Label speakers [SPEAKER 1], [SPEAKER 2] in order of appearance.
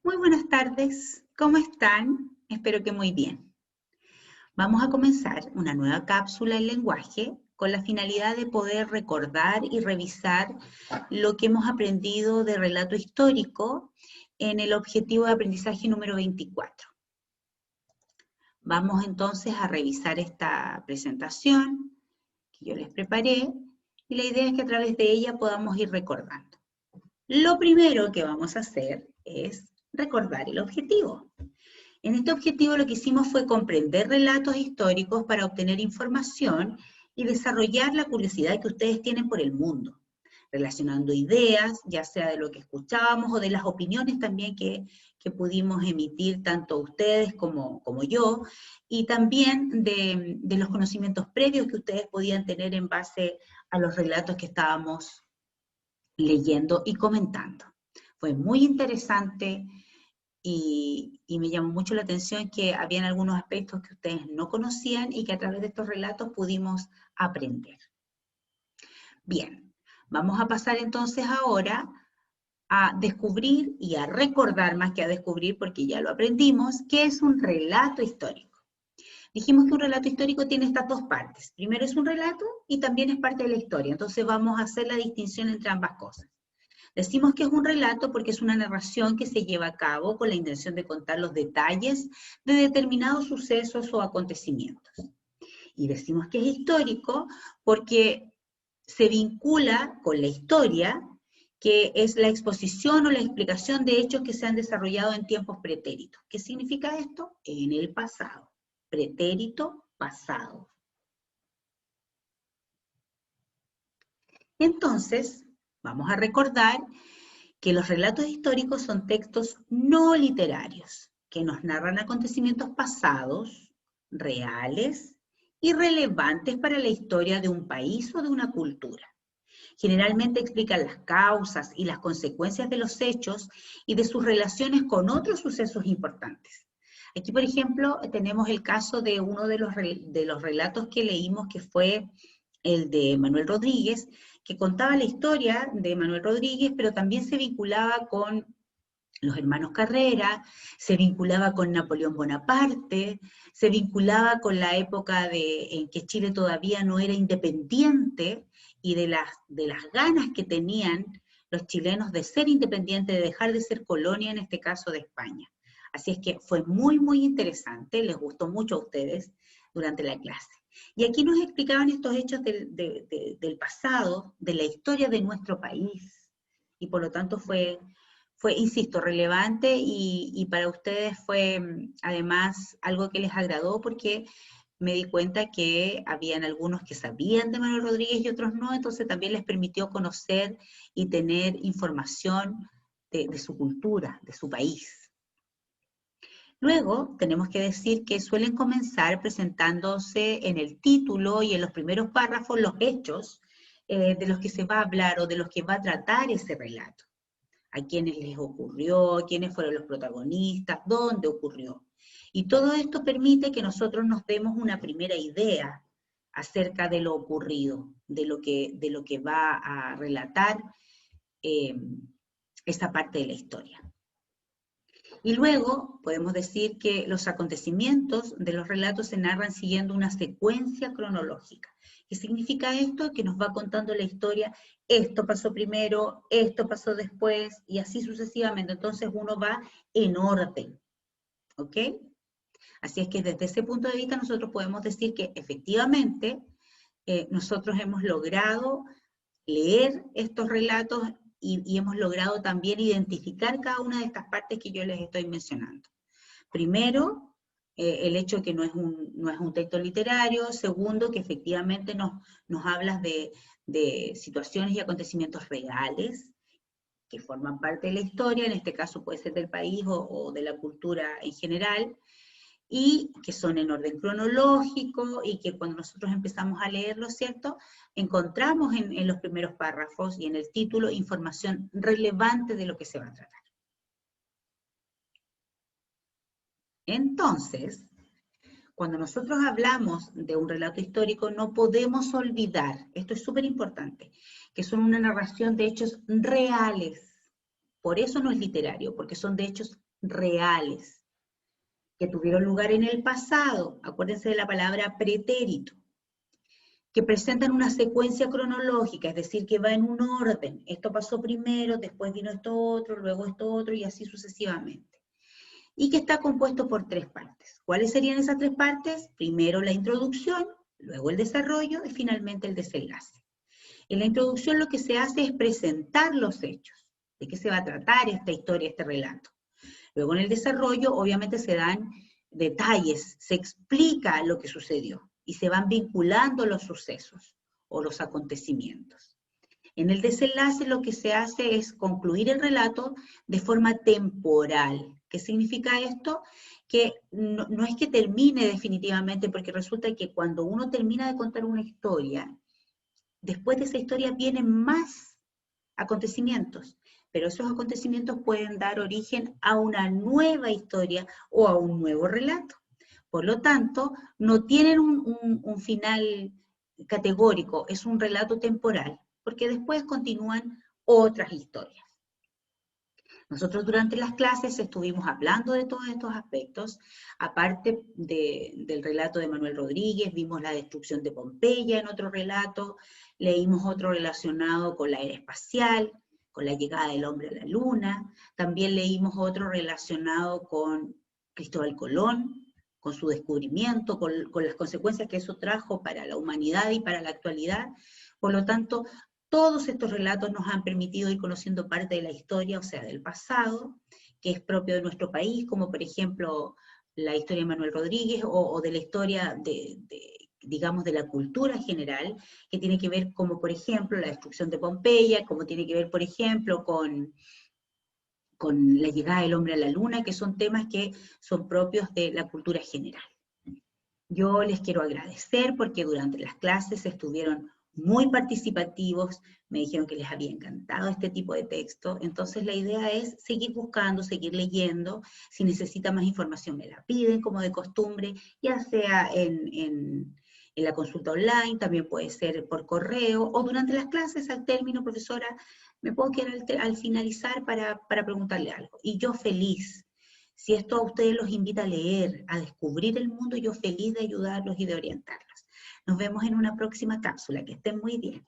[SPEAKER 1] Muy buenas tardes, ¿cómo están? Espero que muy bien. Vamos a comenzar una nueva cápsula en lenguaje con la finalidad de poder recordar y revisar lo que hemos aprendido de relato histórico en el objetivo de aprendizaje número 24. Vamos entonces a revisar esta presentación que yo les preparé y la idea es que a través de ella podamos ir recordando. Lo primero que vamos a hacer es recordar el objetivo. En este objetivo lo que hicimos fue comprender relatos históricos para obtener información y desarrollar la curiosidad que ustedes tienen por el mundo, relacionando ideas, ya sea de lo que escuchábamos o de las opiniones también que pudimos emitir tanto ustedes como yo, y también de los conocimientos previos que ustedes podían tener en base a los relatos que estábamos leyendo y comentando. Fue muy interesante y me llamó mucho la atención que habían algunos aspectos que ustedes no conocían y que a través de estos relatos pudimos aprender. Bien, vamos a pasar entonces ahora a descubrir y a recordar, más que a descubrir porque ya lo aprendimos, qué es un relato histórico. Dijimos que un relato histórico tiene estas dos partes. Primero es un relato y también es parte de la historia. Entonces vamos a hacer la distinción entre ambas cosas. Decimos que es un relato porque es una narración que se lleva a cabo con la intención de contar los detalles de determinados sucesos o acontecimientos. Y decimos que es histórico porque se vincula con la historia, que es la exposición o la explicación de hechos que se han desarrollado en tiempos pretéritos. ¿Qué significa esto? En el pasado. Pretérito, pasado. Entonces, vamos a recordar que los relatos históricos son textos no literarios, que nos narran acontecimientos pasados, reales y relevantes para la historia de un país o de una cultura. Generalmente explican las causas y las consecuencias de los hechos y de sus relaciones con otros sucesos importantes. Aquí, por ejemplo, tenemos el caso de uno de los relatos que leímos, que fue el de Manuel Rodríguez, que contaba la historia de Manuel Rodríguez, pero también se vinculaba con los hermanos Carrera, se vinculaba con Napoleón Bonaparte, se vinculaba con la época en que Chile todavía no era independiente y de las ganas que tenían los chilenos de ser independientes, de dejar de ser colonia, en este caso de España. Así es que fue muy, muy interesante, les gustó mucho a ustedes durante la clase. Y aquí nos explicaban estos hechos del pasado, de la historia de nuestro país, y por lo tanto fue, insisto, relevante y para ustedes fue además algo que les agradó porque me di cuenta que habían algunos que sabían de Manuel Rodríguez y otros no, entonces también les permitió conocer y tener información de su cultura, de su país. Luego, tenemos que decir que suelen comenzar presentándose en el título y en los primeros párrafos los hechos de los que se va a hablar o de los que va a tratar ese relato. A quiénes les ocurrió, quiénes fueron los protagonistas, dónde ocurrió. Y todo esto permite que nosotros nos demos una primera idea acerca de lo ocurrido, de lo que va a relatar esa parte de la historia. Y luego podemos decir que los acontecimientos de los relatos se narran siguiendo una secuencia cronológica. ¿Qué significa esto? Que nos va contando la historia, esto pasó primero, esto pasó después, y así sucesivamente. Entonces uno va en orden, ¿ok? Así es que desde ese punto de vista nosotros podemos decir que efectivamente nosotros hemos logrado leer estos relatos y hemos logrado también identificar cada una de estas partes que yo les estoy mencionando. Primero, el hecho de que no es un texto literario. Segundo, que efectivamente nos hablas de situaciones y acontecimientos reales que forman parte de la historia, en este caso puede ser del país o de la cultura en general, y que son en orden cronológico y que cuando nosotros empezamos a leerlo, ¿cierto? Encontramos en los primeros párrafos y en el título información relevante de lo que se va a tratar. Entonces, cuando nosotros hablamos de un relato histórico, no podemos olvidar, esto es súper importante, que son una narración de hechos reales. Por eso no es literario, porque son de hechos reales, que tuvieron lugar en el pasado, acuérdense de la palabra pretérito, que presentan una secuencia cronológica, es decir, que va en un orden. Esto pasó primero, después vino esto otro, luego esto otro, y así sucesivamente. Y que está compuesto por 3 partes. ¿Cuáles serían esas 3 partes? Primero la introducción, luego el desarrollo y finalmente el desenlace. En la introducción lo que se hace es presentar los hechos, de qué se va a tratar esta historia, este relato. Luego en el desarrollo obviamente se dan detalles, se explica lo que sucedió y se van vinculando los sucesos o los acontecimientos. En el desenlace lo que se hace es concluir el relato de forma temporal. ¿Qué significa esto? Que no es que termine definitivamente, porque resulta que cuando uno termina de contar una historia, después de esa historia vienen más acontecimientos, pero esos acontecimientos pueden dar origen a una nueva historia o a un nuevo relato. Por lo tanto, no tienen un final categórico, es un relato temporal, porque después continúan otras historias. Nosotros durante las clases estuvimos hablando de todos estos aspectos, aparte del relato de Manuel Rodríguez, vimos la destrucción de Pompeya en otro relato, leímos otro relacionado con la era espacial, con la llegada del hombre a la luna, también leímos otro relacionado con Cristóbal Colón, con su descubrimiento, con las consecuencias que eso trajo para la humanidad y para la actualidad. Por lo tanto, todos estos relatos nos han permitido ir conociendo parte de la historia, o sea, del pasado, que es propio de nuestro país, como por ejemplo la historia de Manuel Rodríguez, o de la historia digamos, de la cultura general, que tiene que ver como, por ejemplo, la destrucción de Pompeya, como tiene que ver, por ejemplo, con la llegada del hombre a la luna, que son temas que son propios de la cultura general. Yo les quiero agradecer porque durante las clases estuvieron muy participativos, me dijeron que les había encantado este tipo de texto, entonces la idea es seguir buscando, seguir leyendo, si necesitan más información me la piden como de costumbre, ya sea en la consulta online, también puede ser por correo, o durante las clases al término, profesora, me puedo quedar al finalizar para preguntarle algo, y yo feliz. Si esto a ustedes los invita a leer, a descubrir el mundo, yo feliz de ayudarlos y de orientarlos. Nos vemos en una próxima cápsula. Que estén muy bien.